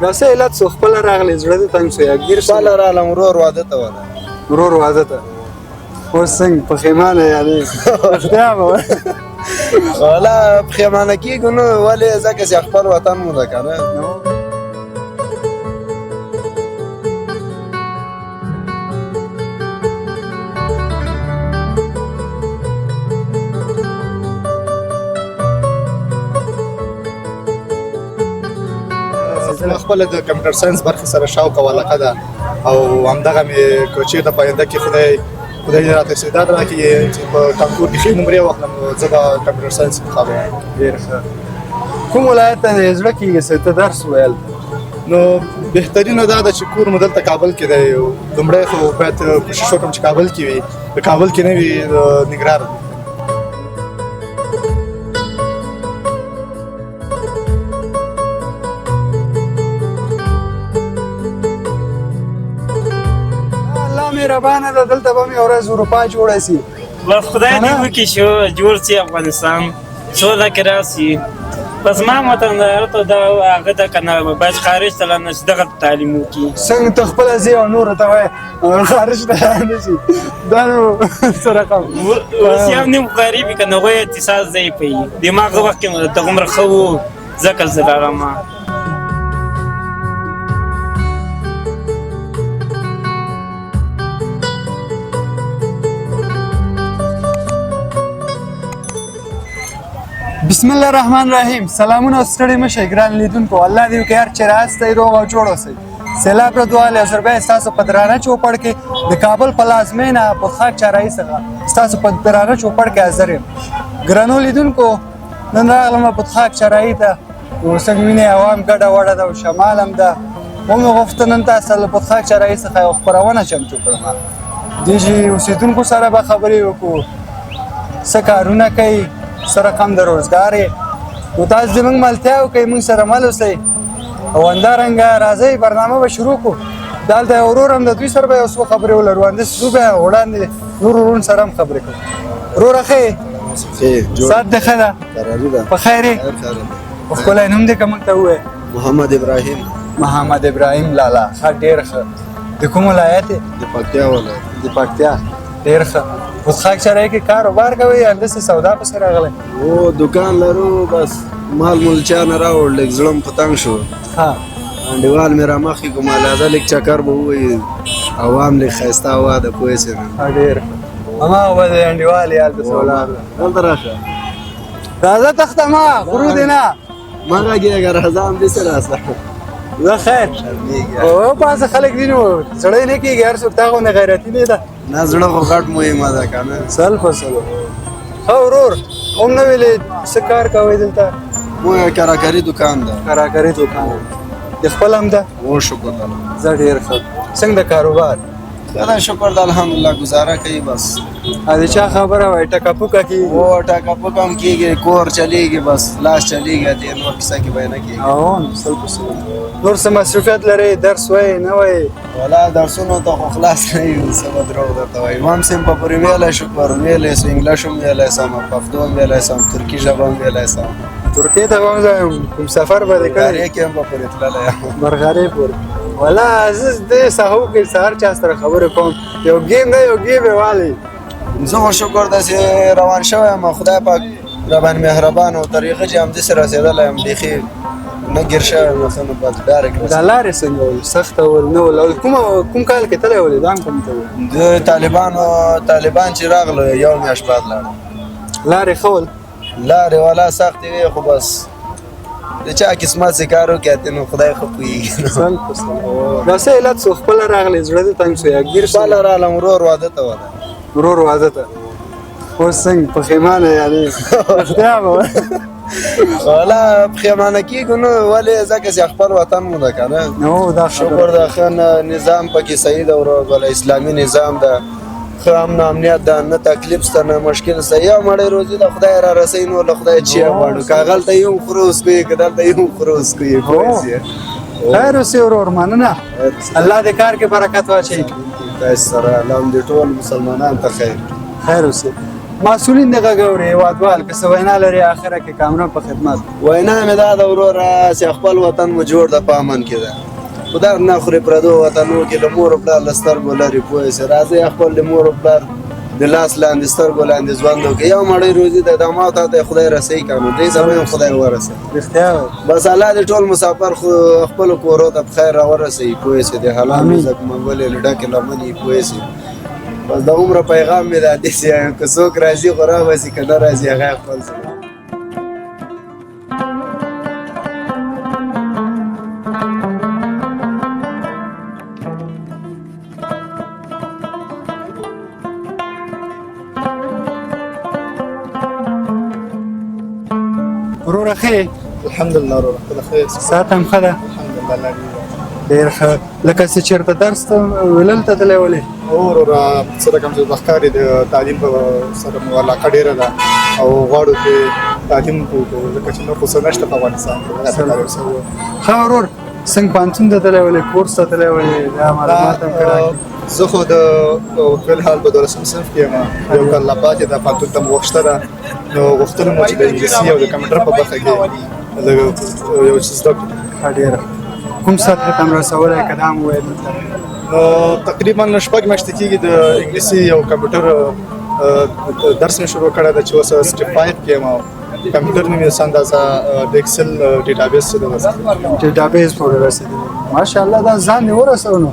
داسې علت څو خپله راغلی زړه دې تنګ شو یا ګیر شو خپله رالم ورور واده ته وله ورور واده ته اوس څنګه پښیمانه یعنې رښتیا به والا پښیمانه کېږو نو ولې ځکه چې خپل وطن مو ده که نه خپل د کمپیوټر ساينس برخه سره شوق او علاقه ده او همدغه مې کوچې د پاینده کې خدای راته استعداد راکړي چې په کانکور کې ښې نمرې واخلم نو زه به کمپیوټر ساينس انتخابوم. ډېر ښه کوم ولایت ته دې زړه کېږي چې ته درس ویل نو بهترینه دا ده چې کور مو دلته کابل کې دی لومړی خو باید کوشش وکړم چې کابل کې وي په کابل کې نه وي ننګرهار مهربانه ده دلته به مې ورځ اروپا جوړه سي بس خدای دې وکړي چې جوړ سي افغانستان سوله کې راسي بس ما وطن ته دا هغه ده که نه باید خارج ته لاړ نه شي دغه تعلیم وکړي څنګه ته خپله ځې او نورو ته وایې خارج ته لاړ نه شي دا نو څه رقم اوس یو نیم غریب وي که نه هغوی اتصال ضعیف وي دماغ وخت کې دغومره ښه و ځکه زه راغلم بسم الله الرحمن الرحیم سلامونه ستړي مشئ ګران لیدونکو الله دې وکړي هر چېرې هستئ روغ او جوړ اوسئ سیلاب رضوان ازربای ستاسو په درانه چوپړ کې د کابل پلازمینه پتخاک چارایي څخه ستاسو په درانه چوپړ کې حاضر یم ګرانو لیدونکو نن راغلم پتخاک چارایي ته ورڅنګ وینئ عوام ګډه وډه ده او شمال هم ده ومې غوښتل نن تاسو له پتخاک چارایي څخه یو خپرونه چمتو کړم دې چې اوسېدونکو سره به خبرې وکړو څه کارونه کوي څه رقم د روزګار یې نو تاسو زموږ ملتیا وکړئ موږ سره مل اوسئ او همدارنګه راځئ برنامه به شروع کړو دلته یو ورور هم د دوی سره به یو څو خبرې ولرو همداسې ځو بیا وړاندې نور ورونو سره هم خبرې کوو وروره ښه یې ساعت دې ښه ده په خیر یې ښکلی نوم دې که موږ ته ووایې محمد ابراهیم محمد ابراهیم لالا ښه ډېر ښه د کوم ولایت یې د پکتیا ولایت د پکتیا ډېر ښه پتخاک چارایي کې کاروبار کوئ همداسې سودا پسې راغلی او دکان لرو بس مال مولچا نه راوړ لږ زړه م په تنګ شو ها انډیوال مې رامخکې کوم علاده لږ چکر به ووایي عوام لږ ښایسته هوا ده پوه شې نه ډېر ښه هماغه به د انډیوال یې هلته سولا دلته راشه راځه تخته ما غرو دې نه مه غږېږه راځه همداسې راسه زه خیر او پاسه خلک دي نو سړی نه کېږي هر څوک تا غوندې غیرتي نه ده نه زړه خو غټ مهمه ده که نه سل په سلو ښه ورور هم نه ویلې څه کار کوئ دلته مو کراکري دکان ده کراکري دوکان د خپل هم ده او شکر الله زه ډېر ښه څنګه د کاروبار دا شکر د الحمدلله گزاره کوي بس د چا خبره وایي ټکه پوکه کېږي او ټکه پوکه هم کېږي کور چلېږي بس لاس چلېږي دې نور کیسه کې به نه کېږي او سل په سلو نور څه مصروفیت لرئ درس وایي نه وایي والا درسونو ته خو خلاص نه یو څه به دروغ درته وایم هم سم په پورې ویلی شو ویلی سو انګلیش هم ویلی سم پښتو هم ویلی سم ترکي ژبه هم ویلی سم ترکیې ته به هم کوم سفر به دې کړی کې هم په پورې تللی یم مرغارې پورې والا زه دې سهو کې سهار چا سره خبرې کوم یو ګیم دی یو ګیم یې والی زه خو شکر داسې روان شوی یم خدای پاک راباندې مهربان او طریقه چې همداسې رسېدلی یم بیخي نه ګیر شوی یم ښه نو پاتې ډایرکټ دا لارې څنګه ول سخته ول نه ول کوم کال کې تللی ولې دا هم کوم ته ول د طالبان چې راغلو یو میاشت بعد لاړم لارې ښه ول لارې والا سختې وې خو بس د چا قسمت چې کار وکړي نو خدای ښه پوهېږي سل په سل دا څه علت څو خپله راغلی زړه دې تنګ شو یا ګیر شو خپله رالم ورور واده ته وله ورور واده ته اوس څنګه پښیمانه یعنې رښتیا به والا پښیمانه کېږو نو ولې ځکه چې خپل وطن مو ده که نه نو دا شکر د ښه نظام پکې صحیح ده ورور بله اسلامي نظام ده ښه امن امنیت ده نه تکلیف شته نه مشکل شته یو مړی روزي د خدای را رسوي نور له خدای چی غواړو که هغلته یو خورو وسکوي که دلته یو خورو وسکوي پوه شې خیر اوسې ورور مننه الله دې کار کې برکت واچوي تاسو سره الله هم دې ټول مسلمانانو ته خیر خیر اوسې مسؤلین دغه ګوري هیوادوال که څه وینا لري اخره کې کامران په خدمت وینا مې دا د وروره چې خپل وطن مو جوړ د په امن کې ده خدای نه خوري پردو وطنو کې له مور پلار له سترګو لرې پوه سي راځي خپل د مور پلار د لاس لاندې سترګو لاندې ژوند وکړي یو مړی روزي د دماغ ته خدای رسوي کنو دې زموږ خدای ورسوي رښتیا بس الله دې ټول مسافر خو خپل کورو ته بخیر راورسوي پوه سي د حلال رزق منګولې لډکې لمنې پوه سي بس د عمر پیغام مې دا دې چې که څوک راځي خو راوځي که نه راځي هغه خپل وروره ښې الحمدلله وروره ته خیر ساعت هم ښه ده الحمدلله ډېر ښه لکه څه چېرته درس ته ویلل ته تللی ولې وروره څه رقم چې ښکاري د تعلیم په سره مو علاقه ډېره ده او غواړو چې تعلیم وکړو ځکه چې نور خو څه نشته په افغانستان کې ښه ورور څنګه پوهنتون ته تللی ولې کورس ته تللی ولې دا معلومات هم کړه زه خو د فی الحال په 12 صنف کې یم یو کال لا پاتې ده پوهنتون ته مو وخته ده نو غوښتل مو چې د انګلیسي او د کمپیوټر په برخه کې یو څه زده کړم ښه ډېره کوم سطح ته م رسولی که دا م وویل نو تقریبا 6 میاشتې کېږي د انګلیسي او کمپیوټر درس مې شروع کړی ده چې اوس سټپ 5 کې یم او کمپیوټر مې څه اندازه د ایکسل ډیټابیس څه ده ډیټابیس پورې رسېدلی ماشاءالله دا ځان دې ورسو نو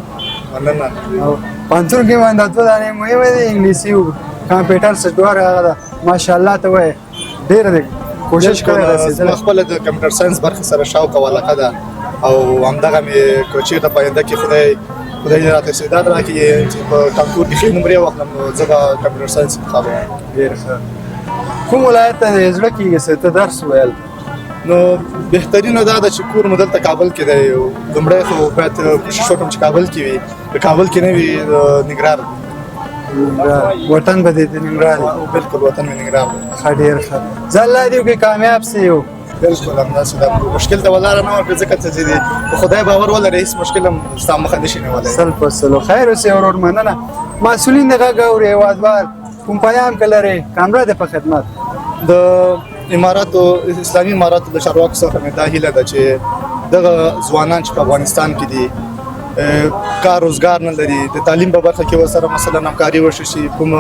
مننه او پوهنتون کې باندې دوه دانې مهمې دي انګلیسي او کمپیوټر څه دواړه هغه ده ماشاءالله ته وایې ډېره دې کوشش کړی رسېدلی خپل د کمپیوټر ساينس برخه سره شوق او علاقه ده او همدغه مې کوچې ته پاینده کې خدای دې راته استعداد راکړي چې په کانکور کې ښې نمرې واخلم نو زه به کمپیوټر ساينس انتخابوم ډېر ښه کوم ولایت ته دې زړه کېږي چې ته درس ویل نو بهترینه دا ده چې کور مو دلته کابل کې دی لومړی خو باید کوشش وکړم چې کابل کې وي په کابل کې نه وي ننګرهار وطن به دې د ننګرهار بالکل وطن مې ننګرهار دی ښه ډېر ښه زه الله دې وکړي کامیاب سي یو بالکل همداسې ده مشکل ته ولاړه نه ورکړي ځکه چې په خدای باور ولرئ هېڅ مشکل هم ستا مخه نه شي نیولی سل په سلو خیر اوسې ورور مننه مسؤلین د غږ اوري هیوادوال کوم پیام که لرې کامره د په خدمت د اماراتو اسلامي اماراتو د چارواکو څخه مې دا هیله ده چې دغه ځوانان چې په افغانستان کې دي کار روزګار نه لري د تعلیم په برخه کې ورسره مثلا همکاري وشي چې کوم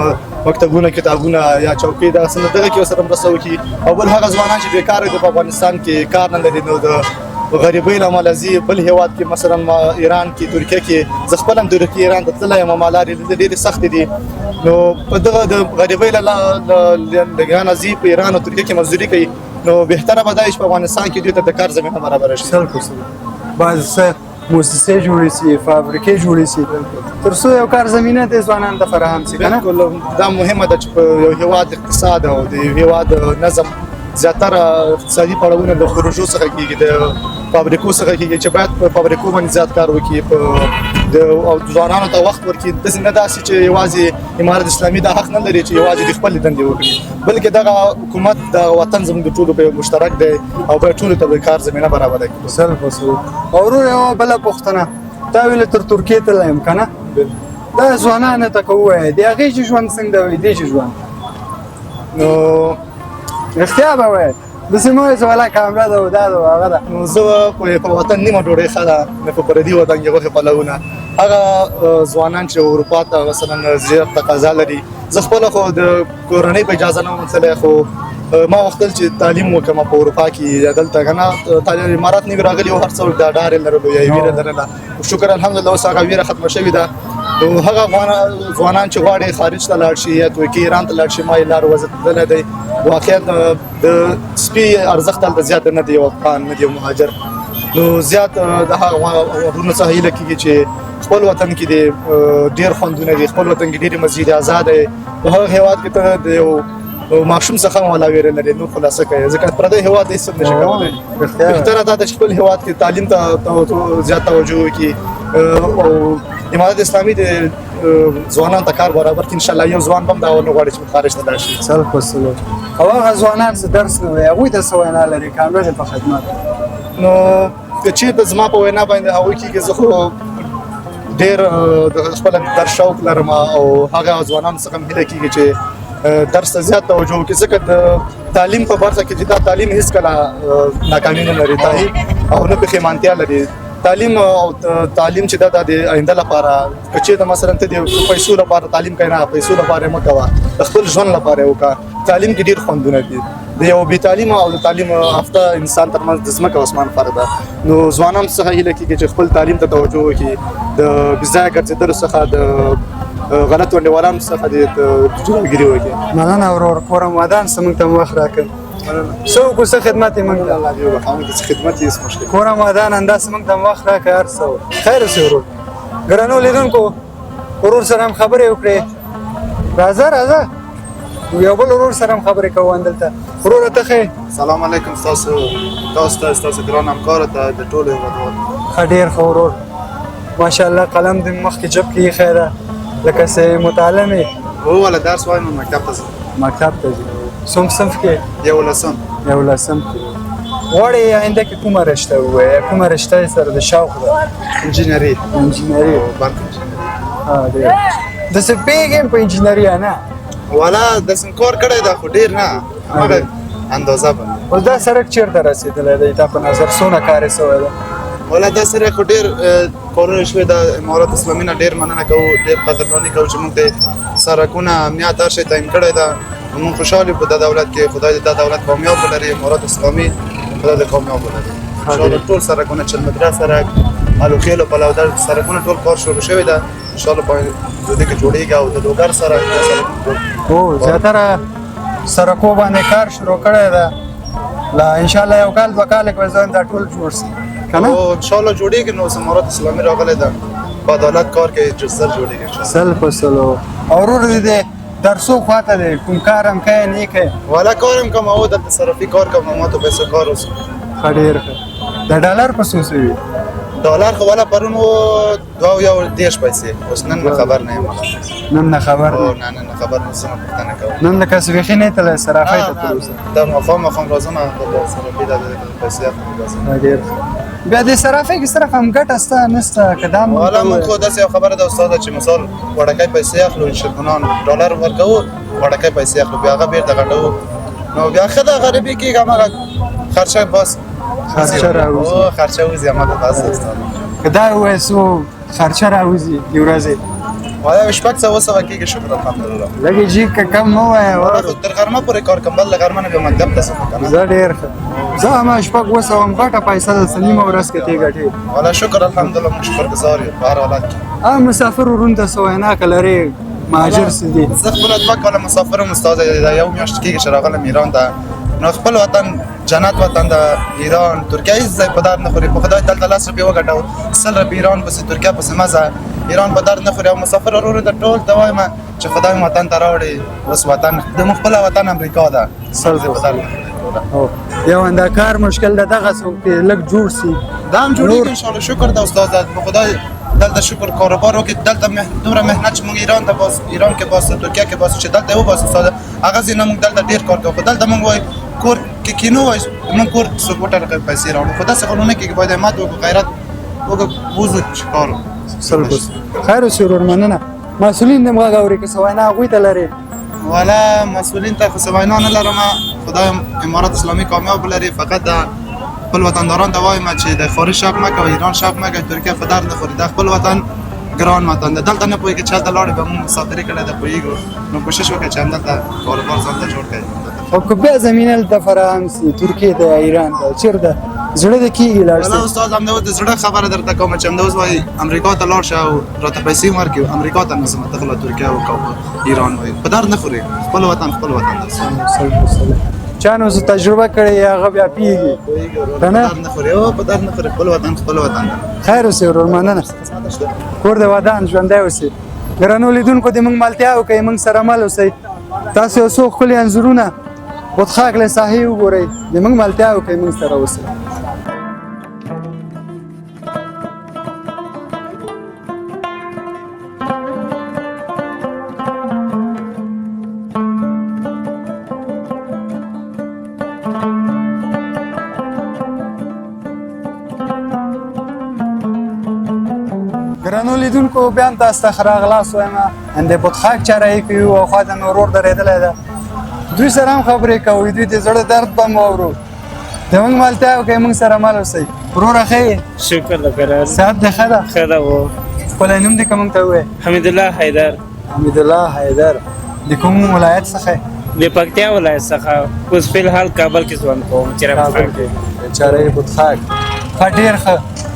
مکتبونه کتابونه یا چوکۍ دغسې نه دغه کې ورسره مرسته وکړي او بل هغه ځوانان چې بیکاره دي په افغانستان کې کار نه لري نو د غریبۍ له امله ځي بل هېواد کې مثلا ایران کې ترکیه کې زه خپل هم ترکیې ایران ته تللی یم لارې ډېرې سختې دي نو په دغه د غریبۍ له نه ځي په ایران او ترکیه کې مزدوري کوي نو بهتره به دا وي چې په افغانستان کې دوی ته د کار زمینه برابره شي سل په سلو بعض څه مؤسسې جوړې سي فابریکې جوړې سي تر څو یو کار زمینه دې ځوانانو ته فراهم سي که نه بالکل دا مهمه ده چې په یو هېواد اقتصاد او د یو هېواد نظم زیاتره اقتصادي پړاوونه د پروژو څخه کېږي د فابریکو څخه کېږي چې باید په فابریکو باندې زیات کار وکړي او ځوانانو ته وخت ورکړي داسې نه داسې چې یوازې امارت اسلامي دا حق نه لري چې یوازې د خپلې دندې وکړي بلکې دغه حکومت د وطن زموږ د ټولو په یو مشترک دی او باید ټولو ته د کار زمینه برابره کړي سل په سلو او ورور یوه بله پوښتنه تا ویله تر ترکیې تللی یم که نه دا ځوانانو ته که ووایې د هغې چې ژوند څنګه دی دې چې ژوند نو رښتیا به وایې داسې مه وایې چې والا کامره ده او دا ده او هغه ده نو زه په وطن نیمه ډوډۍ ښه ده نه په پردي وطن کې غوښې پلونه هغه ځوانان چې اروپا ته مثلا زیات تقاضا لري زه خپله خو د کورنۍ په اجازه نه وم تللی خو ما غوښتل چې تعلیم وکړم په اروپا کې یا دلته که نه امارات نه وي راغلي او هر څوک دا ډار یې لرلو یا یې ویره لرله شکر الحمدلله اوس هغه ویره ختمه شوې ده نو هغه ځوانان چې غواړي خارج ته لاړ شي یا ترکیې ایران ته لاړ شي ما یې لار وزتلی دی واقعیت د سپي ارزښت هلته زیات نه دی یو افغان نه دی یو مهاجر نو زیات د هغه ورونو څخه هیله کېږي چې خپل وطن کې دی ډېر خوندونه دي خپل وطن کې ډېرې مزې دي ازاد دی په هغه هېواد کې ته د یو ماشوم څخه هم والا ویره لري نور خلاصه کوي ځکه پردی هېواد هېڅ څه نشي کولی بهتره دا ده چې خپل هېواد کې تعلیم ته زیات توجه وکړي او امارت اسلامي د ځوانانو ته کار برابر کړي انشاءالله یو ځوان به هم دا ونه غواړي چې خارج ته لاړ شي سل په سلو او هغه ځوانان چې درس نه وایي هغوی ته څه وینا لري کامره دې په خدمت نو که چېرته زما په وینا باندې هغوی کېږي زه خو ډېر د خپل درس شوق لرم او هغه ځوانانو څخه هم هیله کېږي چې درس ته زیات توجه وکړي ځکه د تعلیم په برخه کې چې دا تعلیم هیڅکله ناکامي نه لري او نه پښیمانتیا لري. تعلیم او تعلیم چې دا د آینده لپاره کچې د مثلا ته د پیسو لپاره تعلیم کوي نه پیسو لپاره مکوه د خپل ژوند لپاره وکړه. تعلیم کې ډیر خوندونه دي د یو بې تعلیم او د تعلیم یافته انسان ترمنځ د ځمکه او اسمان فرق ده. نو ځوانان څخه هیله کېږي چې خپل تعلیم ته توجه وکړي د بېځایه ګرځېدلو څخه د غلط ونډهوالانو څخه د جلوګیري وکړي. مننه ورور کورم ودان سمنګ ته وخت راکړ څو کو څه خدمت یې موږ الله دې وبخښي چې خدمت یې هیڅ مشکل کورم ودان انداز سمنګ ته وخت راکړ هر څه خیر اوسې ورور. ګرانو لیدونکو ورور سره هم خبرې وکړې. راځه یو بل ورور سره هم خبرې کوو دلته. وروره ته ښه سلام علیکم ستاسو ګران همکار ته د ټولو هیوادوالو ښه ډېر ښه ورور ماشاءالله قلم دې مخکې جب کې ایښی ده لکه څه مطالعه مې هو ولا درس وایم نو مکتب ته ځم. مکتب ته ځي څوم صنف کې 11 11 کې غواړې آینده کې کومه رشته ووایې کومه رشته یې سره د شوق ده؟ انجینري انجینري داسې پوهېږم په انجینري نه والا داسې کار کړی دا خو ډېر نه هغه اندازه باندې. اوس دا سړک چېرته رسېدلی دی تا په نظر څونه کار یې سوی ده؟ والا دا سره خو ډېر کارونه شوي د امارات اسلامي نه ډېر مننه کوو ډېر قدرداني کوو چې موږ ته سړکونه امنیت هر شی تعیین کړی ده. موږ خوشحال یو په دا دولت کې خدای دې دا دولت کامیاب ولري امارات اسلامي خدای دې کامیاب ولري. انشاءالله ټول سړکونه چلمدره سړک الوخیل او پلودر سړکونه ټول کار شروع شوی ده انشاءالله په دې کې جوړیږي او د لوګر سره هو زیاتره سړکو باندې کار شروع کړی ده لا انشاءالله یو کال دوه کال کې ځان دا ټول جوړ شي کنه او انشاءالله جوړیږي. نو امارات اسلامي راغلی ده په عدالت کار کې سر جوړیږي سل په سلو. او ورور دې درسو خواته دی کوم کار هم کوي نه کوي؟ والا کار هم کوم او د تصرفي کار کوم ما ته پیسې کار اوس ښه ډېر ښه. د ډالر په څو سوي؟ ډالر خو والا پرون و 2.10 پیسې اوس نن خبر نه یم. نن نه خبر او نه نه خبر نه سم پښتنه کوم نن لکه سویخي نه تل صرافه ته تلوسه دا مخام راځم د صرافي د پیسې اخلم. ډېر بیا د صرافه کې صرف هم ګټه سته نسته قدم والا موږ خو داسې خبره ده استاد چې مثال وړکې پیسې اخلو ان شرکونان ډالر ورکو وړکې پیسې اخلو بیا هغه بیرته غټو نو بیا خدای غریبي کې هغه خرچه بس خرچه راوځي او خرچه وځي هغه بس استاد کدا وسو خرچه راوځي دی ورځي والا شپږ څه وسه کېږي شکر الحمدلله. لګي جی کم نو وای تر غرمه پورې کار کوم بل غرمه نه به مکتب ته ځم کنه زه ډېر ښه زه هم شپږ وسه هم ګټه پیسې د سنیمه ورځ کې تی ګټې والا شکر الحمدلله موږ شکر گزار یو په هر حالت کې. مسافر ورونده سوینا کلري مهاجر سدي زه خپل دوه کاله مسافر یم استاد یو میاشت کېږي چې راغلم ایران ته نو خپل وطن جنت وطن د ایران ترکیه هیڅ ځای په درد نه خوري په خدای دلته 10 روپۍ وګټو 100 روپۍ ایران پسې ترکیه پسې مزه ایران په درد نه خوري او مسافر ورور د ټول ته وایم چې خدای وطن ته راوړي اوس وطن د خپل وطن امریکا ده په درد او یو اندکار مشکل ده دغه څوک لګ جوړ سي دا هم جوړیږي ان شاء الله شکر ده استاد په خدای دلته شکر کاروبار وکړي دلته دومره مهنت چې موږ ایران ته باز ایران کې باز ترکیه کې باز چې دلته و باز استاد هغه ځینې موږ دلته ډیر کار کوو دلته موږ وای کور کې کینو وای موږ کور سپورټر کې پیسې راوړو خو دا څه خلونه کې باید مات او غیرت وګ کار سلبس خیر سرور مننه مسؤلین دې موږ غوړي کې سوینا غوي ته لري ولا مسؤلین ته سوینا نه لرم خدای امارات اسلامي کامیاب لري فقط خپل وطنداران ته وایم چې د خارج شپ مکه ایران شپ مکه ترکیه په درد نه خوري د خپل وطن ګران وطن دلته نه پوهیږي چې دلته لاړې به موږ مسافري کړې ده پوهیږو نو کوشش وکړئ چې دلته کاروبار ځان ته جوړ کړئ او که بیا زمینه د فرانس ترکیه د ایران د چیرته زړه د کیږي لاړ ولا استاد هم د زړه خبره درته کوم چې هم وای امریکا ته لاړ شه او راته پیسې ورکړي امریکا ته نه زما ته ترکیه او ایران وای په درد نه خوري خپل وطن چانو زه تجربه کړې هغه بیا پیږي کنه نه خوري او په درد نه خوري خپل وطن خیر اوسې ورور مننه کور د ودان ژوندی اوسې ګرانو لیدونکو د موږ ملتیا وکړئ موږ سره مل اوسئ تاسو یو څو ښکلي انځورونه بوتخاک له ساحې وګورئ د موږ ملتیا وکړئ موږ سره اوسئ ګرانو لیدونکو بیا هم تاسو ته ښه راغلاست وایم اندې بطخاک چارایي کوي او خوا ته مې ورور درېدلی ده دوی سره هم خبرې کوئ دوی د زړه درد به مو اورو د موږ مالتیا وکړئ موږ سره مل اوسئ وروره ښه یې شکر د قرار صحت دې ښه ده ښه ده و خپلی نوم دې که موږ ته ووایې حمیدالله حیدر حمیدالله حیدر د کوم ولایت څخه د پکتیا ولایت څخه اوس فلحال کابل کې ژوند کوم چې کابل کې چارې بطخاک ښه ډېر ښه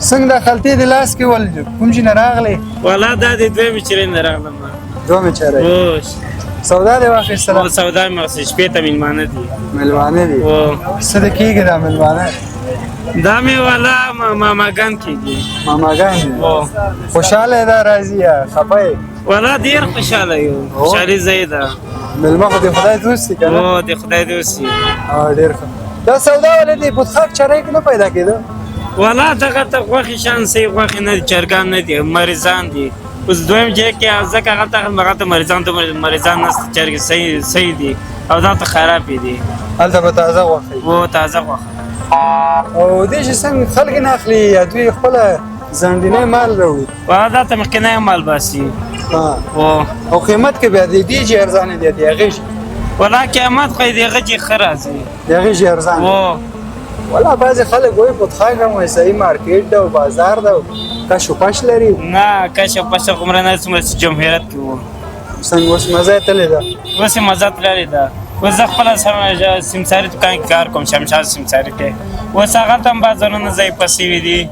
څنګه د خلطې د لاس کې ول کوم چې نه راغلی والا دا د دویمې چیرې نه راغلم دومې چارې اوس سودا دې واخیستله او سودا مې واخیستې شپې ته مېلمانه دي مېلمانه دي او څه دې کېږي دا مېلمانه دا مې والا ماماګان کېږي ماماګان دي او خوشحاله ده راځي یا خفه یې والا ډېر خوشحاله یو خوشحالي ځای ده مېلمه خو د خدای دوست دي که نه او د خدای دوست یي ډېر ښه دا سودا ولې د بطخاک چارې کې نه پیدا کېده والا دغه ته غوښې شان صحیح غوښې نه دي چرګان نه دي مریضان دي اوس دویم ځای کې ځکه هغه ته مریضان نشته چرګې صحیح دي او دا ته خرابې دي هلته به تازه غوښه او تازه غوښه او دې چې څنګه خلک نه اخلي یا دوی خپله ځانډینی مال راوړي والا دا ته مخکینی مال باسي او قیمت کې بیا د دې چې ارزانه دي د هغې شي والا قیمت خو یې د هغه چې ښه راځي د هغې شي ارزانه والا بعضې خلک وایي بطخاک هم وایي صحیح مارکیټ ده او بازار ده کش و پش لري نه کش او پش خو نه څومره چې جمهوریت کې و څنګه اوس مزه یې تلې ده اوس یې مزه تللې ده اوس زه خپله سیمساري دوکان کې کار کوم شمشاد سیمساري کې اوس هغه ته هم بازارونه ځای پسې وي دي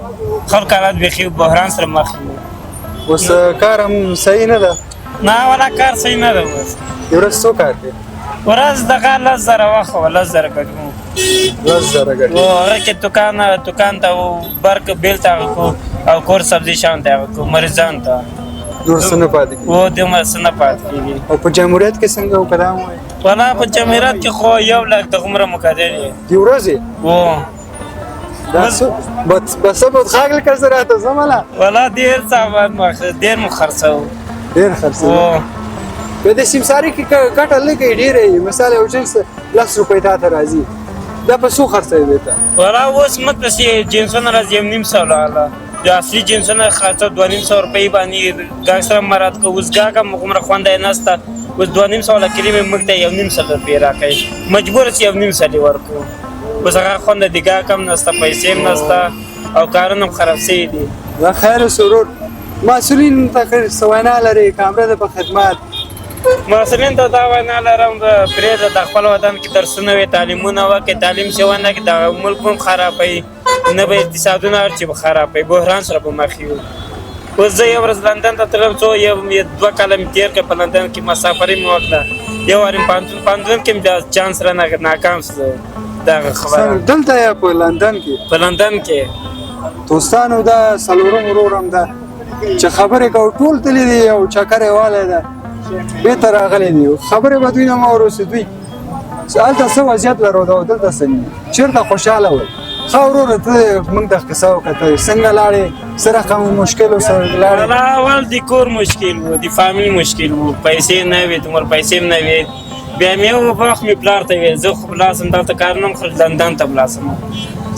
خلک حالات بیخي بحران سره مخ وي اوس کار هم صحیح نه ده نه والا کار صحیح نه ده اوس د ورځ څو کار کوي ورځ دغه 10,000 واخه 10,000 ګټو 10,000 ګټي او هغه کې دکان ته برق بیل ته او کور سبزي شان ته کو مریضان ته نور څه نه پاتې کېږي او دمر څه نه پاتې کېږي او په جمهوریت کې څنګه وکړم وایي والا په جمهوریت کې خو 1 لک د عمره مقدر دی د ورځې او دا بس بطخاک لکه زه راته ځم هله والا ډېر ډېر مو خرڅو ډېر خرڅوي په دې سیمساري کې ګټه لږه یې ډېره وي مثال یو جنس 10 روپۍ تا ته راځي دا په څو خرڅوي دې ته والا اوس موږ پسې جنسونه راځي 1,500 والا د اصلي جنسونه خرڅه 2,500 روپۍ باندې ګاګ سره مراد کو اوس ګاګ هم عمره خوندې نسته اوس 2,500 والا کلمې موږ ته 1,500 روپۍ راکړي مجبور چې 1,500 ورکو اوس هغه خوند د ګاګ هم نسته پیسې هم نسته او کارونه هم خراب شوي دي دا خیر سرور مسؤلین ته څه وینا لري کامره ده په خدمت مسؤلین ته دا وینا لرم پرېږده د خپل وطن کې درسونه وي تعلیمونه وکړي تعلیم چې ونه کړي دغه ملک هم خرابوي نه به اقتصادونه هر چې به خرابوي بحران سره به مخ یو اوس زه یو ورځ لندن ته تلم څو 2 کاله مې تېر کړه په لندن کې مسافري مې وکړه یو وارې پوهنتون کې مې چانس را ناکام شو دغه خبره دلته یا په لندن کې په لندن کې دوستانو دا څلورم ورور هم ده چې خبرې کوو ټول تللی دي او چکر یې والی ده بېرته راغلی دي خبرې به دوی نه ما ور اوسې دوی هلته څه وضعیت لرو ده او دلته څه نه چېرته خوشحاله ول ښه وروره ته موږ ته قصه وکړه څنګه لاړې څه رقم مشکل ورسره لاړې اول د کور مشکل و د فامیل مشکل و پیسې نه وې دومره پیسې هم نه وې بیا مې یو وخت مې پلار ته ویل زه خو بلاسم دلته کار نه م لندن ته بلاسم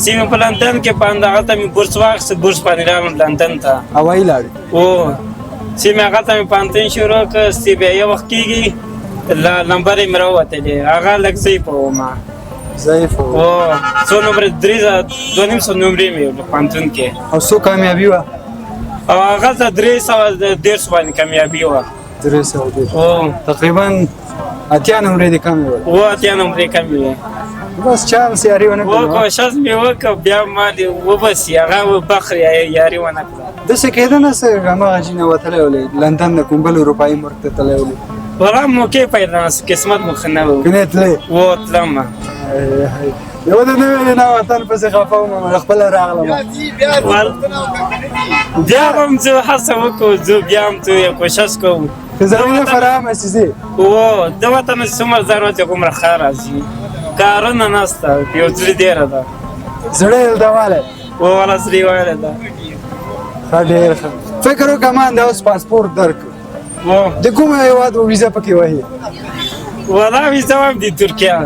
چې مې په لندن کې په هغلته مې بورس واخیست بورس باندې راغلم لندن ته هوایي لاړې او چې مې هغلته مې پوهنتون شروع کړ چې بیا یو وخت کېږي نمبر یې مې راووتلې هغه لږ ضعیفه ومه ضعیف او څو نمبر 2,500 نمرې مې په پوهنتون کې او څو کامیابي وه او هغلته 300 باندې کامیابي وه 300 او تقریبا 80 نمرې دې کمې وې او 80 نمرې کمې وې بس چانس یاري ونه و کوشش مې وکړ بیا ما دې وبسي هغه بخر یاري ونه کړه داسې کېده نه څه هماغه چې نه وتلی ولې لندن د کوم بل اروپایي ملک ته تللی ولې والله موقع پیدا نه شوه قسمت مو ښه نه و که نه تلې و تلم یو د نوې نه وطن پسې خفه وم خپله راغلم بیا به هم زه هڅه وکړو زه بیا هم ته کوشش کوم که زمینه فراهمه شي ځې و د وطن څومره ضرورت یې هغومره ښه راځي کارونه نشته یو زړه ډېره ده زړه یې دوالی و والا زړه یې ویلی ده ښه ډېر ښه فکر وکړه ما دا اوس پاسپورټ درکړو و د کوم هېواد ویزه پکې وهي والا ویزه هم د ترکیه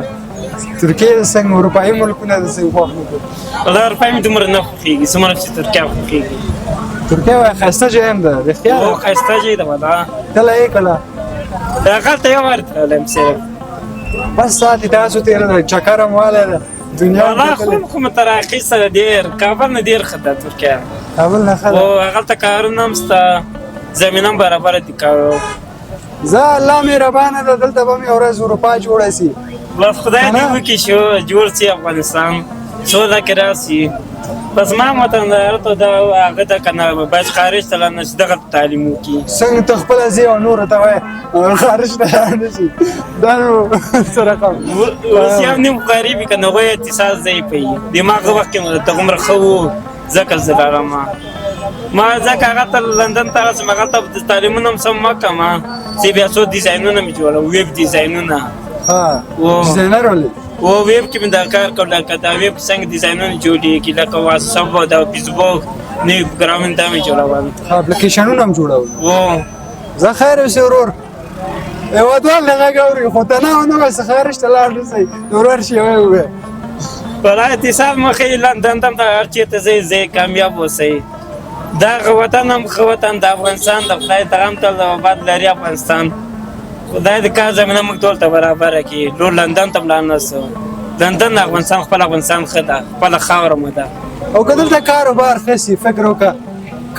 ترکیه څنګه اروپایي ملکونه د څنګه خوښ نه کړو والله اروپایي مې دومره نه خوښېږي څومره چې ترکیه خوښېږي ترکیه وای ښایسته ځای هم ده رښتیا او ده ښایسته ځای ده والله کله یې کله هغلته یو وار تللی یم صرف بس ساعت یې تاسو تېره ده چکر هم والی ده دنیا هم والله کتلې. خو مو تر اخیسته ډېر کابل نه ډېر ښه ده ترکیه کابل نه ښه ده او هغلته کارونه هم شته زمینه هم برابره دي کارو زه الله مهربانه ده دلته به مې یو ورځ اروپا جوړه سي بس خدای دې وکړي چې جوړ شي افغانستان سوله کې راشي بس ما وطندار ته دا هغه ته که نه باید خارج ته لاړ نه شي دغلته تعلیم وکړي څنګه ته خپله ځې او نورو ته وایې خارج ته لاړ نه شي دا نو څه رقم اوس یو نیم غریب وي که نه غوی اتصال ځای پوي دماغ وخت کې مو دغومره ښه و ځکه زه لاړم ما ځکه هغه ته لندن ته رسم هغلته تعلیمونه هم سم مه کړم چې بیا څو ډیزاینونه مې جوړوم ویب ډیزاینونه ها او ډیزاینر ولې او ویب کې مې دا کار کړ لکه دا ویب څنګه ډیزاینونه جوړېږي لکه واتساپ او دا فیسبوک نوي پروګرامونه دا مې جوړول اپلیکیشنونه هم جوړول او زه خیر اوسې ورور هېوادوال د غږ اوري خو ته نه ونه وایه خارج ته لاړ نه شئ ورور شي ووایه برای اتصال مخې لندن ته هر چېرته ځئ ځئ کامیاب اوسئ دغه وطن هم ښه وطن د افغانستان د خدای ته هم تل آباد لري افغانستان خدای د کار زمینه موږ ټول ته برابره کړي نور لندن ته هم لاړ نه سو لندن د افغانستان خپل افغانستان ښه ده خپله خاوره مو ده او که دلته کاروبار ښه سي فکر وکړه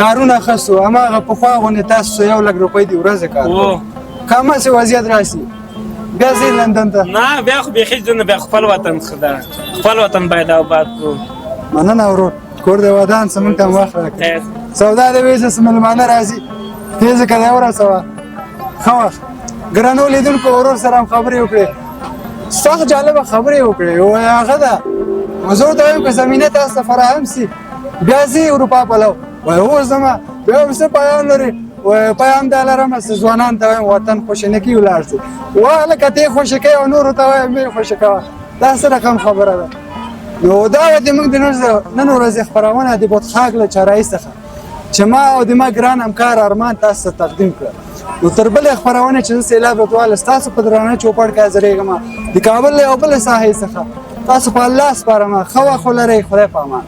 کارونه ښه سو هماغه پخوا غوندې تاسو 1 لک روپۍ د ورځې کار او که هماسې وضعیت راسي بیا ځئ لندن ته نه بیا خو بیخي ځو نه بیا خپل وطن ښه ده خپل وطن باید آباد کړو مننه ورور کور دې ودان څه موږ ته هم وخت راکړه خیر. سودا دې وایي چې مېلمانه راځي تېزه که دی ورسوه ښه وخت ګرانو لیدونکو ورور سره هم خبرې وکړې سخت جالبه خبرې وکړې وایي هغه ده زه ورته وایم که زمینه تاسو ته فراهم سي بیا ځي اروپا پلو وایي هو ځمه بیا هم څه پیام لري وایي پیام دا لرمه چې ځوانانو ته وایم وطن خوشنکي ولاړ سي وایه هلکه ته یې خوشې کوې او نورو ته وایم مه یې خوشې کوه دا څه رقم خبره ده نو دا وه د موږ د نن ورځې خپرونه د بوتخاک له چارایي څخه چې ما او د ما ګران همکار ارمان تاسو ته تقدیم کړه نو تر بلې خپرونې چې زه سیلاب رتواله ستاسو په درانه چوپړ کې حاضرېږم د کابل له یو بلې ساحې څخه تاسو په الله سپارم ښه وخت ولرئ خدای په امان